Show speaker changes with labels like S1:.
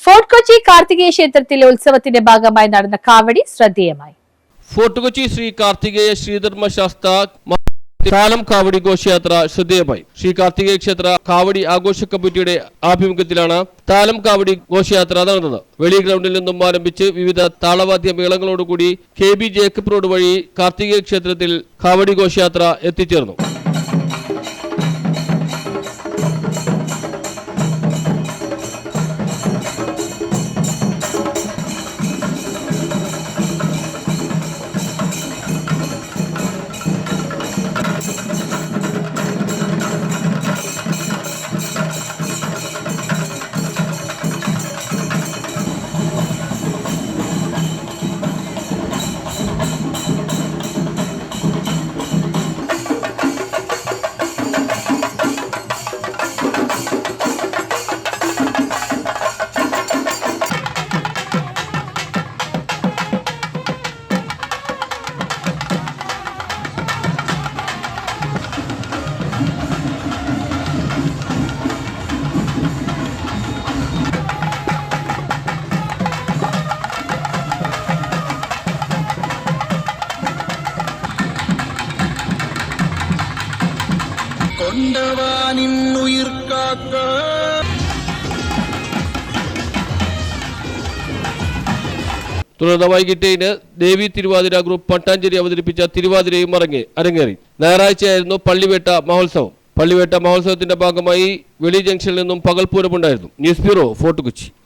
S1: Fort Kochi Karthikeya ക്ഷേത്രത്തിലെ ഉത്സവത്തിന്റെ ഭാഗമായി നടന്ന കാവടി ശ്രദ്ധേയമായി.
S2: ഫോർട്ട് കൊച്ചി ശ്രീ കാർത്തികേയ ശ്രീധർമ്മശാസ്ത്ര കാലം കാവടി ഘോഷയാത്ര ശ്രദ്ധേയമായി. ശ്രീ കാർത്തികേയ ക്ഷേത്ര കാവടി ആഘോഷ കമ്മിറ്റിയുടെ ആഭിമുഖ്യത്തിലാണ് താലം കാവടി ഘോഷയാത്ര നടന്നത്. വെളി ഗ്രൗണ്ടിൽ നിന്നും ആരംഭിച്ച് വിവിധ താളവാദ്യ മേളങ്ങളോടുകൂടി KB ജേക്കബ് റോഡ് വഴി കാർത്തികേയ ക്ഷേത്രത്തിൽ കാവടി ഘോഷയാത്ര എത്തിച്ചേർന്നു. തുടർന്ന് വൈകിട്ടേന് ദേവി തിരുവാതിര ഗ്രൂപ്പ് പട്ടാഞ്ചേരി അവതരിപ്പിച്ച തിരുവാതിരയും അരങ്ങേറി. ഞായറാഴ്ചയായിരുന്നു പള്ളിവേട്ട മഹോത്സവം. പള്ളിവേട്ട മഹോത്സവത്തിന്റെ ഭാഗമായി വെളി ജംഗ്ഷനിൽ നിന്നും പകൽപൂരമുണ്ടായിരുന്നു. News bureau, Fort Kochi.